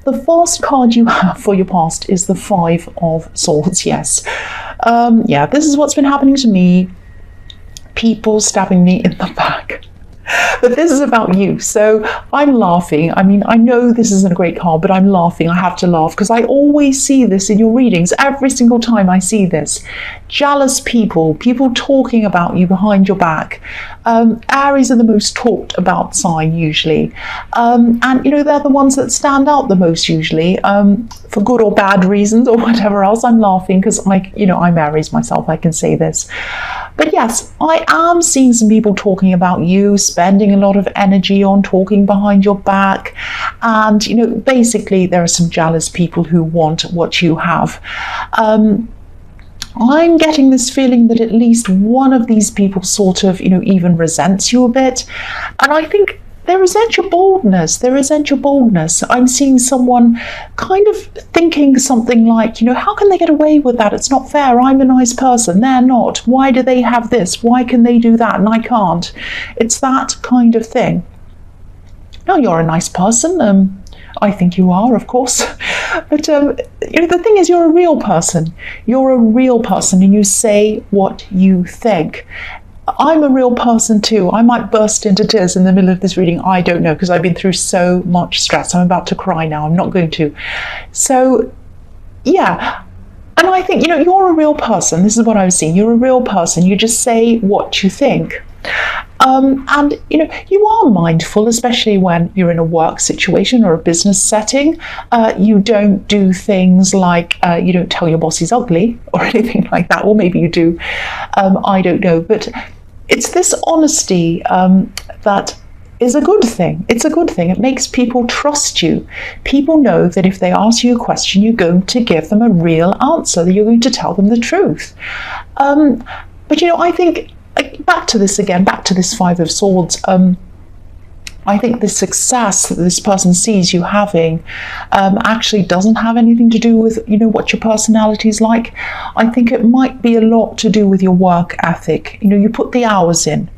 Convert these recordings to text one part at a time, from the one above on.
the first card you have for your past is the Five of Swords. Yes. Yeah, this is what's been happening to me. People stabbing me in the back. But this is about you. So I'm laughing. I mean, I know this isn't a great card, but I'm laughing. I have to laugh because I always see this in your readings. Every single time I see this. Jealous people talking about you behind your back. Aries are the most talked about sign usually. And, you know, they're the ones that stand out the most usually, for good or bad reasons or whatever else. I'm laughing because, I'm Aries myself. I can say this. But yes, I am seeing some people talking about you, spending a lot of energy on talking behind your back. And, basically there are some jealous people who want what you have. I'm getting this feeling that at least one of these people sort of, even resents you a bit. And I think they resent your boldness. I'm seeing someone kind of thinking something like, how can they get away with that? It's not fair. I'm a nice person. They're not. Why do they have this? Why can they do that and I can't? It's that kind of thing. No, you're a nice person. I think you are, of course. But the thing is, you're a real person. You're a real person and you say what you think. I'm a real person too. I might burst into tears in the middle of this reading. I don't know, because I've been through so much stress. I'm about to cry now. I'm not going to. So, yeah. And I think, you're a real person. This is what I was seeing. You're a real person. You just say what you think. And, you are mindful, especially when you're in a work situation or a business setting. You don't do things like, you don't tell your boss he's ugly or anything like that. Or maybe you do. I don't know. But it's this honesty that is a good thing. It's a good thing. It makes people trust you. People know that if they ask you a question, you're going to give them a real answer, that you're going to tell them the truth. But, I think, back to this Five of Swords, I think the success that this person sees you having actually doesn't have anything to do with, what your personality is like. I think it might be a lot to do with your work ethic. You put the hours in.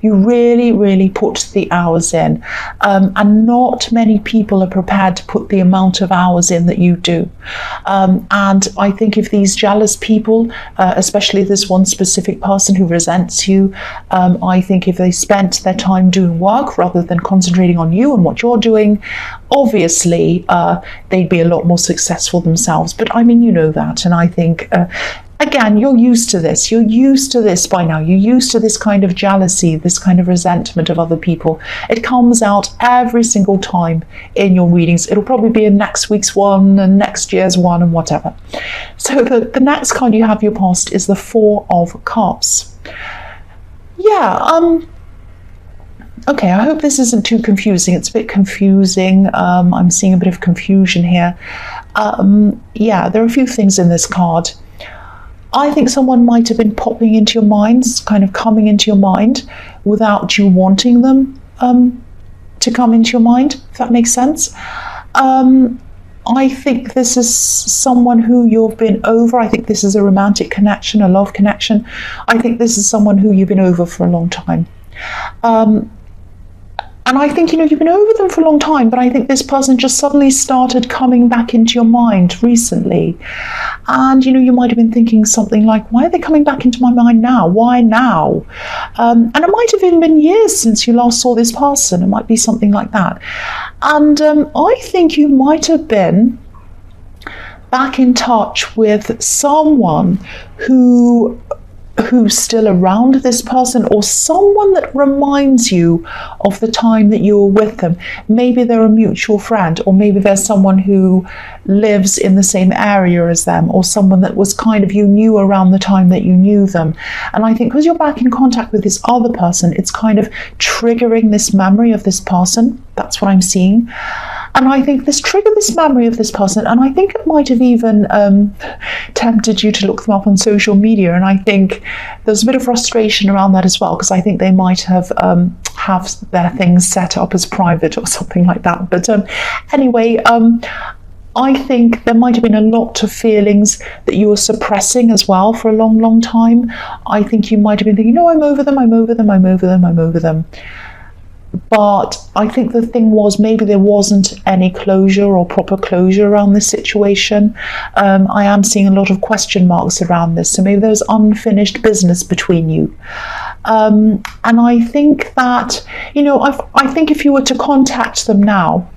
You really, really put the hours in. And not many people are prepared to put the amount of hours in that you do. And I think if these jealous people, especially this one specific person who resents you, I think if they spent their time doing work rather than concentrating on you and what you're doing, obviously they'd be a lot more successful themselves. But I mean, you know that. And I think again, you're used to this. You're used to this by now. You're used to this kind of jealousy, this kind of resentment of other people. It comes out every single time in your readings. It'll probably be in next week's one and next year's one and whatever. So the next card you have your past is the Four of Cups. Yeah, okay, I hope this isn't too confusing. It's a bit confusing. I'm seeing a bit of confusion here. Yeah, there are a few things in this card. I think someone might have been popping into your mind, kind of coming into your mind without you wanting them to come into your mind, if that makes sense. I think this is someone who you've been over. I think this is a romantic connection, a love connection. I think this is someone who you've been over for a long time. And I think, you've been over them for a long time, but I think this person just suddenly started coming back into your mind recently. And, you might have been thinking something like, why are they coming back into my mind now? Why now? And it might have even been years since you last saw this person. It might be something like that. And I think you might have been back in touch with someone who's still around this person, or someone that reminds you of the time that you were with them. Maybe they're a mutual friend, or maybe there's someone who lives in the same area as them, or someone that was kind of you knew around the time that you knew them. And I think because you're back in contact with this other person, it's kind of triggering this memory of this person. That's what I'm seeing. And I think this triggered this memory of this person, and I think it might have even tempted you to look them up on social media. And I think there's a bit of frustration around that as well, because I think they might have their things set up as private or something like that. But anyway, I think there might have been a lot of feelings that you were suppressing as well for a long, long time. I think you might have been thinking, no, I'm over them, I'm over them, I'm over them, I'm over them. But I think the thing was, maybe there wasn't any closure or proper closure around this situation. I am seeing a lot of question marks around this. So maybe there's unfinished business between you. And I think that, I think if you were to contact them now,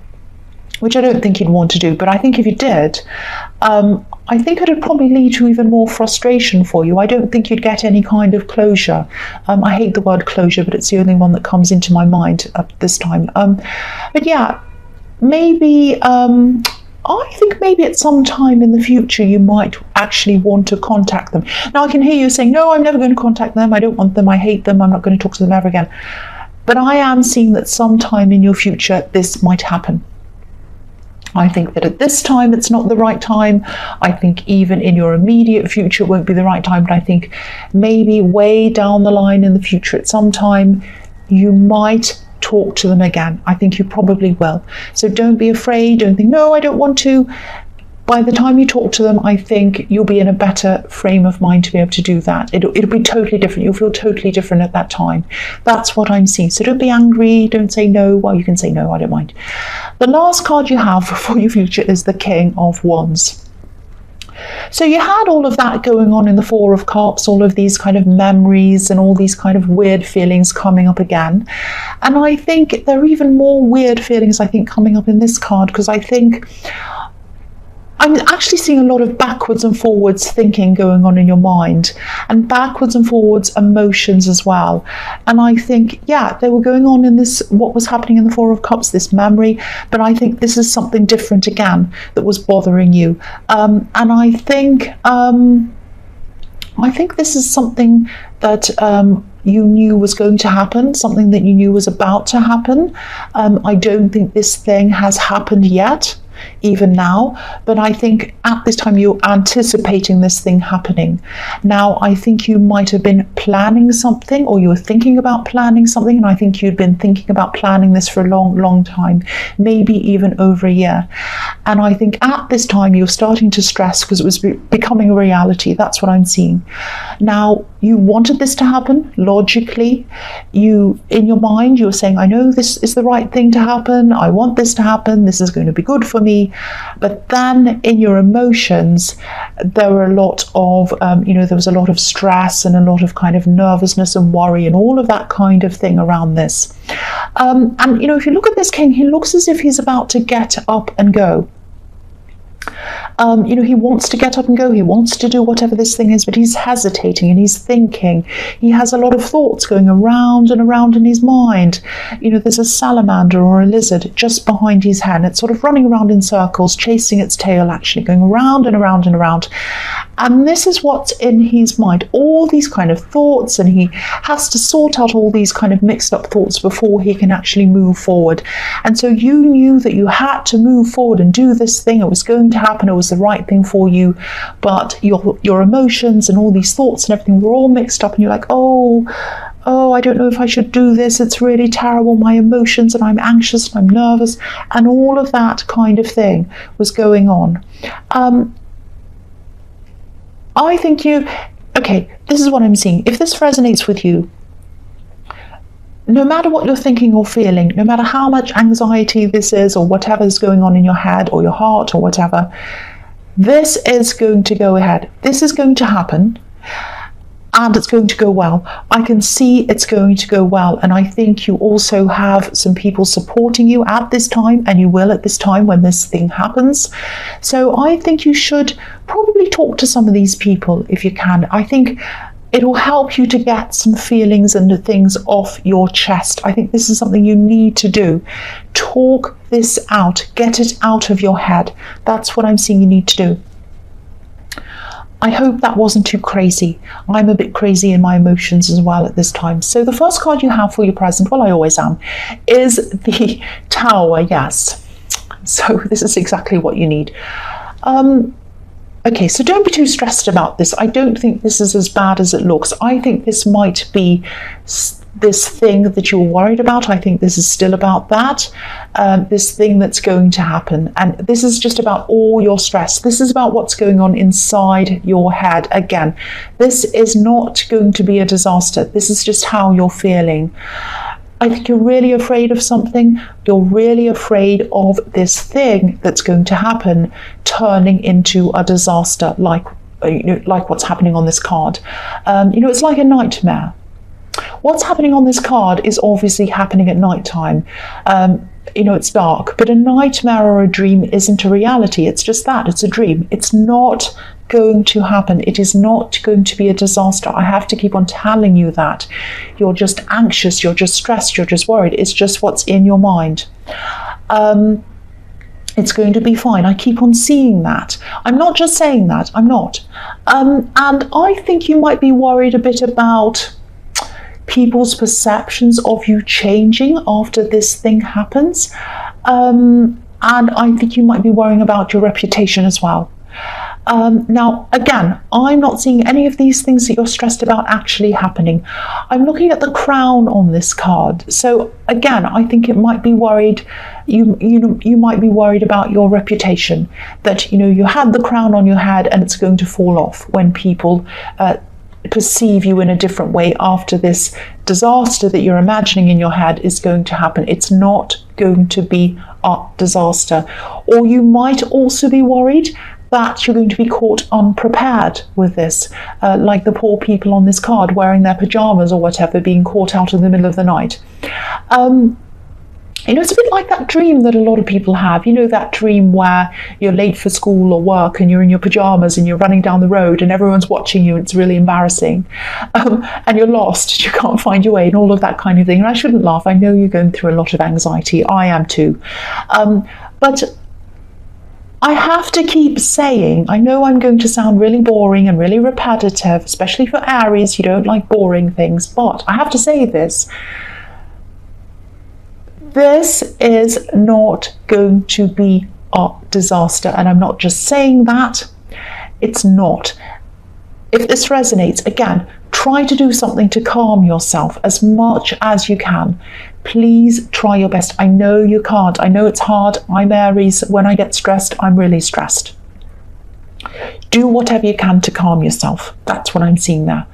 which I don't think you'd want to do, but I think if you did, I think it would probably lead to even more frustration for you. I don't think you'd get any kind of closure. I hate the word closure, but it's the only one that comes into my mind at this time. But yeah, maybe, I think maybe at some time in the future you might actually want to contact them. Now, I can hear you saying, no, I'm never going to contact them. I don't want them. I hate them. I'm not going to talk to them ever again. But I am seeing that sometime in your future this might happen. I think that at this time it's not the right time. I think even in your immediate future it won't be the right time, but I think maybe way down the line in the future at some time you might talk to them again. I think you probably will. So don't be afraid. Don't think, no, I don't want to. By the time you talk to them, I think you'll be in a better frame of mind to be able to do that. It'll be totally different. You'll feel totally different at that time. That's what I'm seeing. So don't be angry. Don't say no. Well, you can say no. I don't mind. The last card you have for your future is the King of Wands. So you had all of that going on in the Four of Cups, all of these kind of memories and all these kind of weird feelings coming up again. And I think there are even more weird feelings, I think, coming up in this card, because I think I'm actually seeing a lot of backwards and forwards thinking going on in your mind, and backwards and forwards emotions as well. And I think, yeah, they were going on in this, what was happening in the Four of Cups, this memory, but I think this is something different again that was bothering you. And I think this is something that you knew was going to happen, something that you knew was about to happen. I don't think this thing has happened yet, even now, but I think at this time you're anticipating this thing happening. Now, I think you might have been planning something, or you were thinking about planning something, and I think you'd been thinking about planning this for a long time, maybe even over a year. And I think at this time you're starting to stress because it was becoming a reality. That's what I'm seeing. Now, you wanted this to happen logically. You, in your mind, you were saying, I know this is the right thing to happen. I want this to happen. This is going to be good for me. But then in your emotions, there were a lot of, there was a lot of stress and a lot of kind of nervousness and worry and all of that kind of thing around this. And, if you look at this king, he looks as if he's about to get up and go. He wants to get up and go. He wants to do whatever this thing is, but he's hesitating and he's thinking. He has a lot of thoughts going around and around in his mind. There's a salamander or a lizard just behind his head. It's sort of running around in circles, chasing its tail, actually going around and around and around. And this is what's in his mind, all these kind of thoughts, and he has to sort out all these kind of mixed up thoughts before he can actually move forward. And so you knew that you had to move forward and do this thing. It was going to happen. It was the right thing for you, but your emotions and all these thoughts and everything were all mixed up, and you're like, oh, I don't know if I should do this. It's really terrible. My emotions, and I'm anxious and I'm nervous, and all of that kind of thing was going on. I think this is what I'm seeing. If this resonates with you, no matter what you're thinking or feeling, no matter how much anxiety this is or whatever is going on in your head or your heart or whatever, this is going to go ahead. This is going to happen, and it's going to go well. I can see it's going to go well, and I think you also have some people supporting you at this time, and you will at this time when this thing happens. So I think you should probably talk to some of these people if you can. I think it will help you to get some feelings and things off your chest. I think this is something you need to do. Talk this out. Get it out of your head. That's what I'm seeing you need to do. I hope that wasn't too crazy. I'm a bit crazy in my emotions as well at this time. So the first card you have for your present, well, I always am, is the Tower, yes. So this is exactly what you need. Okay, so don't be too stressed about this. I don't think this is as bad as it looks. I think this might be this thing that you're worried about. I think this is still about that, this thing that's going to happen. And this is just about all your stress. This is about what's going on inside your head. Again, this is not going to be a disaster. This is just how you're feeling. I think you're really afraid of something. You're really afraid of this thing that's going to happen turning into a disaster, like what's happening on this card. It's like a nightmare. What's happening on this card is obviously happening at night time. It's dark, but a nightmare or a dream isn't a reality. It's just that, it's a dream. It's not going to happen. It is not going to be a disaster. I have to keep on telling you that. You're just anxious, you're just stressed, you're just worried. It's just what's in your mind. It's going to be fine. I keep on seeing that. I'm not just saying that, I'm not. And I think you might be worried a bit about people's perceptions of you changing after this thing happens. And I think you might be worrying about your reputation as well. Now, again, I'm not seeing any of these things that you're stressed about actually happening. I'm looking at the crown on this card. So again, I think it might be worried. You might be worried about your reputation, that you had the crown on your head and it's going to fall off when people perceive you in a different way after this disaster that you're imagining in your head is going to happen. It's not going to be a disaster. Or you might also be worried that you're going to be caught unprepared with this, like the poor people on this card wearing their pajamas or whatever, being caught out in the middle of the night. It's a bit like that dream that a lot of people have. That dream where you're late for school or work and you're in your pajamas and you're running down the road and everyone's watching you. It's really embarrassing. And you're lost. You can't find your way and all of that kind of thing. And I shouldn't laugh. I know you're going through a lot of anxiety. I am too. But I have to keep saying, I know I'm going to sound really boring and really repetitive, especially for Aries. You don't like boring things. But I have to say this. This is not going to be a disaster, and I'm not just saying that. It's not. If this resonates, again, try to do something to calm yourself as much as you can. Please try your best. I know you can't. I know it's hard. I'm Aries. When I get stressed, I'm really stressed. Do whatever you can to calm yourself. That's what I'm seeing there.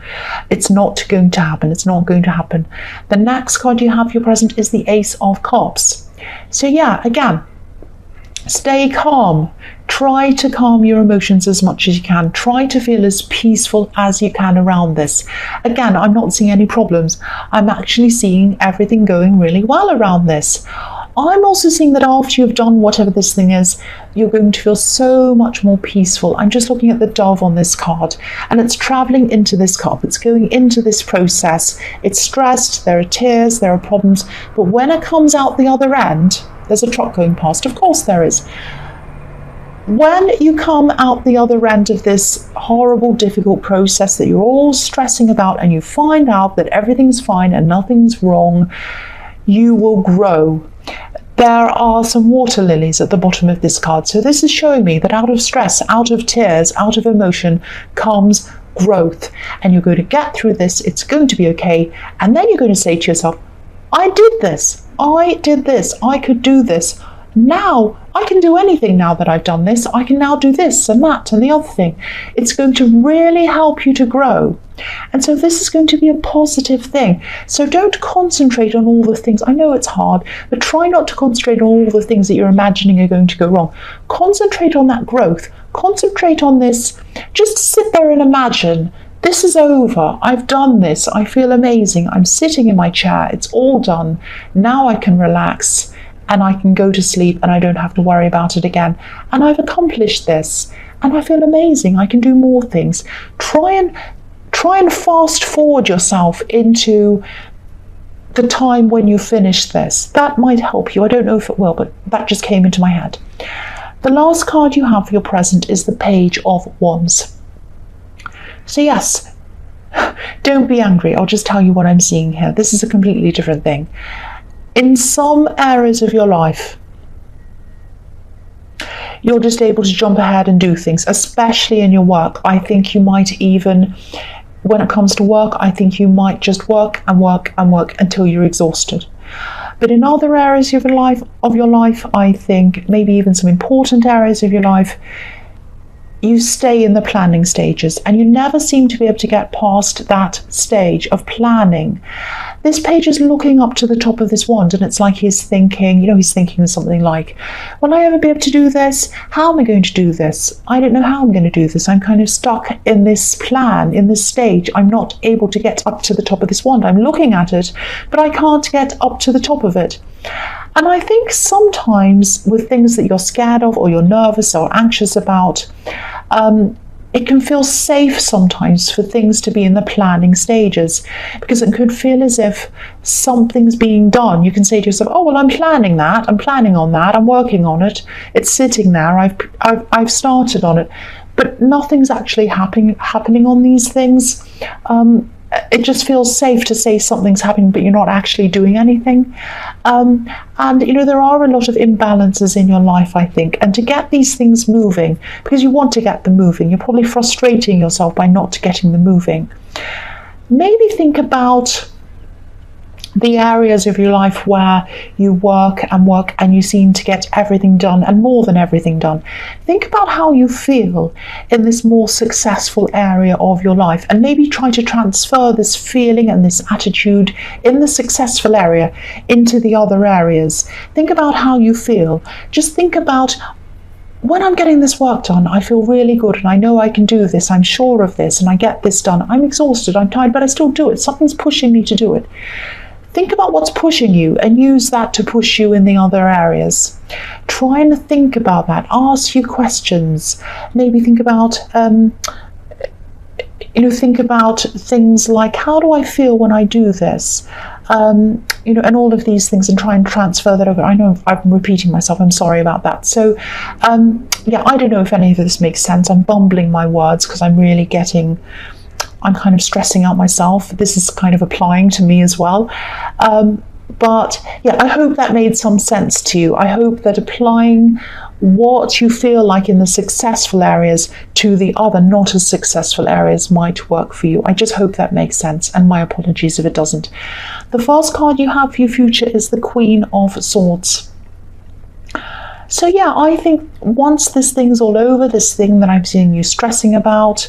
It's not going to happen. It's not going to happen. The next card you have for your present is the Ace of Cups. So yeah, again, stay calm. Try to calm your emotions as much as you can. Try to feel as peaceful as you can around this. Again, I'm not seeing any problems. I'm actually seeing everything going really well around this. I'm also seeing that after you've done whatever this thing is, you're going to feel so much more peaceful. I'm just looking at the dove on this card, and it's traveling into this cup. It's going into this process. It's stressed, there are tears, there are problems, but when it comes out the other end, there's a truck going past. Of course there is. When you come out the other end of this horrible, difficult process that you're all stressing about, and you find out that everything's fine and nothing's wrong, you will grow. There are some water lilies at the bottom of this card. So this is showing me that out of stress, out of tears, out of emotion comes growth. And you're going to get through this. It's going to be okay. And then you're going to say to yourself, I did this. I did this. I could do this. Now I can do anything now that I've done this. I can now do this and that and the other thing. It's going to really help you to grow. And so this is going to be a positive thing. So don't concentrate on all the things. I know it's hard, but try not to concentrate on all the things that you're imagining are going to go wrong. Concentrate on that growth. Concentrate on this. Just sit there and imagine. This is over. I've done this. I feel amazing. I'm sitting in my chair. It's all done. Now I can relax and I can go to sleep and I don't have to worry about it again. And I've accomplished this and I feel amazing. I can do more things. Try and fast forward yourself into the time when you finish this. That might help you. I don't know if it will, but that just came into my head. The last card you have for your present is the Page of Wands. So yes, don't be angry. I'll just tell you what I'm seeing here. This is a completely different thing. In some areas of your life, you're just able to jump ahead and do things, especially in your work. I think you might even, when it comes to work, I think you might just work and work and work until you're exhausted. But in other areas of your life, I think maybe even some important areas of your life, you stay in the planning stages and you never seem to be able to get past that stage of planning. This page is looking up to the top of this wand, and it's like he's thinking, he's thinking something like, will I ever be able to do this? How am I going to do this? I don't know how I'm going to do this. I'm kind of stuck in this plan, in this stage. I'm not able to get up to the top of this wand. I'm looking at it, but I can't get up to the top of it. And I think sometimes with things that you're scared of or you're nervous or anxious about, it can feel safe sometimes for things to be in the planning stages, because it could feel as if something's being done. You can say to yourself, oh, well, I'm planning that, I'm planning on that, I'm working on it, it's sitting there, I've started on it, but nothing's actually happening on these things. It just feels safe to say something's happening, but you're not actually doing anything. And there are a lot of imbalances in your life, I think. And to get these things moving, because you want to get them moving, you're probably frustrating yourself by not getting them moving. Maybe think about the areas of your life where you work and you seem to get everything done and more than everything done. Think about how you feel in this more successful area of your life, and maybe try to transfer this feeling and this attitude in the successful area into the other areas. Think about how you feel. Just think about, when I'm getting this work done, I feel really good and I know I can do this, I'm sure of this, and I get this done. I'm exhausted, I'm tired, but I still do it. Something's pushing me to do it. Think about what's pushing you and use that to push you in the other areas. Try and think about that. Ask you questions. Maybe think about, think about things like, how do I feel when I do this? And all of these things, and try and transfer that over. I know I'm repeating myself. I'm sorry about that. So, I don't know if any of this makes sense. I'm bumbling my words because I'm kind of stressing out myself. This is kind of applying to me as well. But I hope that made some sense to you. I hope that applying what you feel like in the successful areas to the other not as successful areas might work for you. I just hope that makes sense, and my apologies if it doesn't. The first card you have for your future is the Queen of Swords. So I think once this thing's all over, this thing that I'm seeing you stressing about,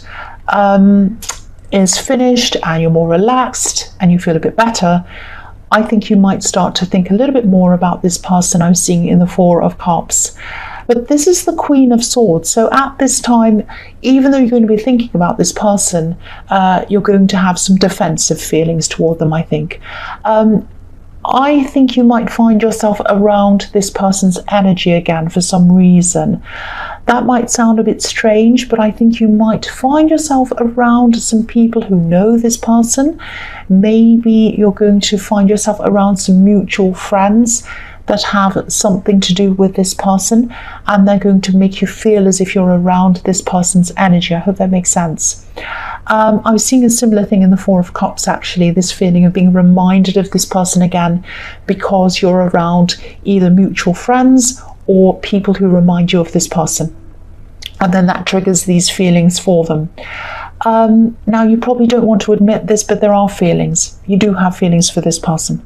is finished and you're more relaxed and you feel a bit better, I think you might start to think a little bit more about this person I'm seeing in the Four of Cups. But this is the Queen of Swords. So at this time, even though you're going to be thinking about this person, you're going to have some defensive feelings toward them, I think. I think you might find yourself around this person's energy again for some reason. That might sound a bit strange, but I think you might find yourself around some people who know this person. Maybe you're going to find yourself around some mutual friends that have something to do with this person, and they're going to make you feel as if you're around this person's energy. I hope that makes sense. I was seeing a similar thing in the Four of Cups, actually, this feeling of being reminded of this person again because you're around either mutual friends or people who remind you of this person. And then that triggers these feelings for them. Now, you probably don't want to admit this, but there are feelings. You do have feelings for this person.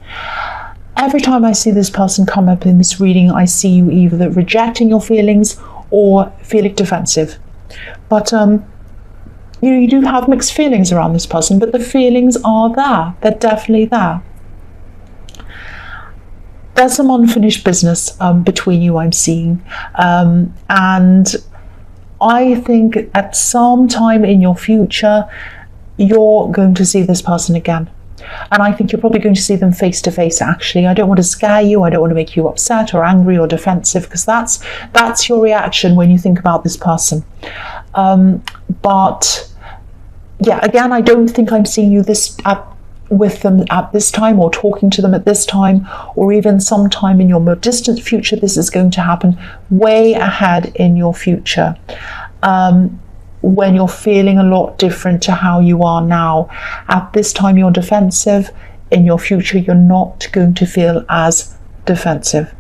Every time I see this person come up in this reading, I see you either rejecting your feelings or feeling defensive. But you do have mixed feelings around this person, but the feelings are there. They're definitely there. There's some unfinished business between you, I'm seeing. And I think at some time in your future, you're going to see this person again. And I think you're probably going to see them face to face, actually. I don't want to scare you. I don't want to make you upset or angry or defensive, because that's your reaction when you think about this person. But again, I don't think I'm seeing you with them at this time, or talking to them at this time, or even sometime in your more distant future. This is going to happen way ahead in your future. When you're feeling a lot different to how you are now. At this time you're defensive. In your future you're not going to feel as defensive.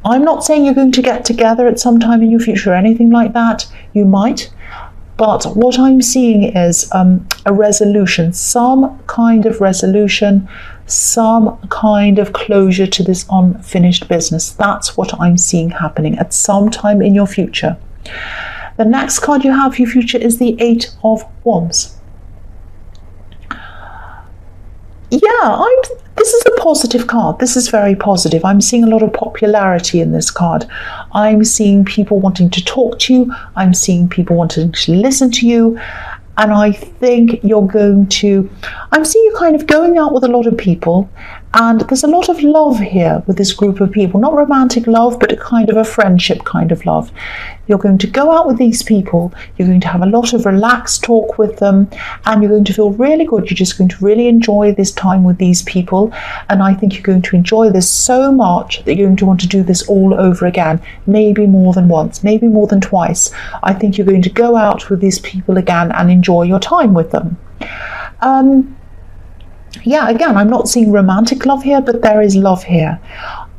I'm not saying you're going to get together at some time in your future or anything like that. You might. But what I'm seeing is a resolution, some kind of resolution, some kind of closure to this unfinished business. That's what I'm seeing happening at some time in your future. The next card you have for your future is the Eight of Wands. Yeah, this is a positive card. This is very positive. I'm seeing a lot of popularity in this card. I'm seeing people wanting to talk to you. I'm seeing people wanting to listen to you. And I think I'm seeing you kind of going out with a lot of people, and there's a lot of love here with this group of people, not romantic love, but a kind of a friendship kind of love. You're going to go out with these people, you're going to have a lot of relaxed talk with them, and you're going to feel really good. You're just going to really enjoy this time with these people, and I think you're going to enjoy this so much that you're going to want to do this all over again, maybe more than once, maybe more than twice. I think you're going to go out with these people again and enjoy your time with them. Yeah, again, I'm not seeing romantic love here, but there is love here.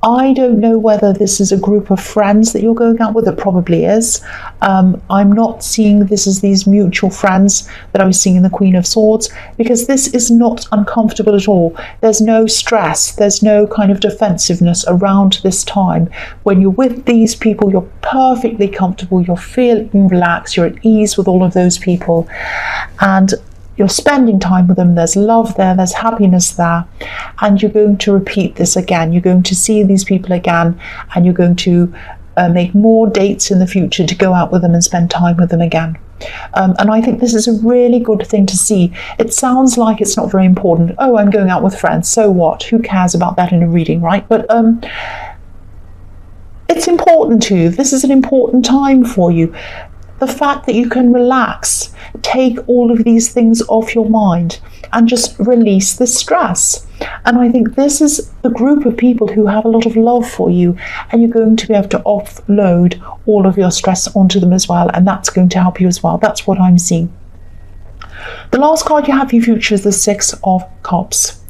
I don't know whether this is a group of friends that you're going out with. It probably is. I'm not seeing this as these mutual friends that I was seeing in the Queen of Swords, because this is not uncomfortable at all. There's no stress. There's no kind of defensiveness around this time. When you're with these people, you're perfectly comfortable. You're feeling relaxed. You're at ease with all of those people. And you're spending time with them, there's love there, there's happiness there, and you're going to repeat this again. You're going to see these people again, and you're going to make more dates in the future to go out with them and spend time with them again. And I think this is a really good thing to see. It sounds like it's not very important. Oh, I'm going out with friends, so what? Who cares about that in a reading, right? But it's important to you. This is an important time for you. The fact that you can relax, take all of these things off your mind and just release the stress. And I think this is the group of people who have a lot of love for you, and you're going to be able to offload all of your stress onto them as well, and that's going to help you as well. That's what I'm seeing. The last card you have for your future is the Six of Cups.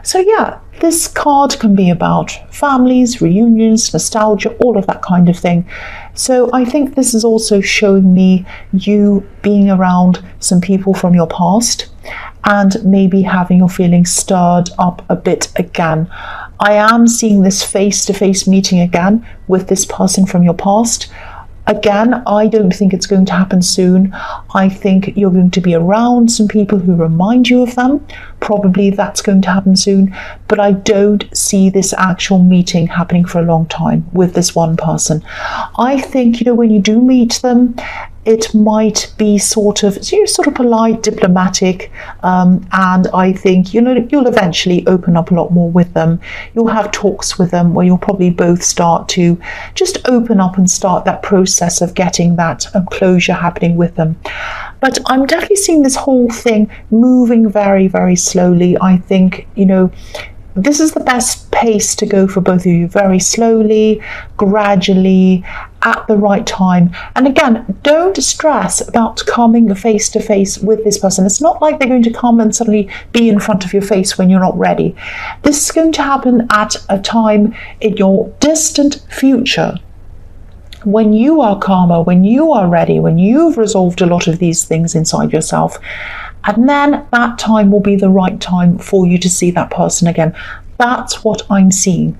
So yeah, this card can be about families, reunions, nostalgia, all of that kind of thing. So I think this is also showing me you being around some people from your past and maybe having your feelings stirred up a bit again. I am seeing this face-to-face meeting again with this person from your past. Again, I don't think it's going to happen soon. I think you're going to be around some people who remind you of them. Probably that's going to happen soon, but I don't see this actual meeting happening for a long time with this one person. I think, when you do meet them, it might be sort of polite, diplomatic, and I think you'll eventually open up a lot more with them. You'll have talks with them where you'll probably both start to just open up and start that process of getting that closure happening with them. But I'm definitely seeing this whole thing moving very, very slowly. I think, this is the best pace to go for both of you. Very slowly, gradually, at the right time. And again, don't stress about coming face to face with this person. It's not like they're going to come and suddenly be in front of your face when you're not ready. This is going to happen at a time in your distant future, when you are calmer, when you are ready, when you've resolved a lot of these things inside yourself. And then that time will be the right time for you to see that person again. That's what I'm seeing.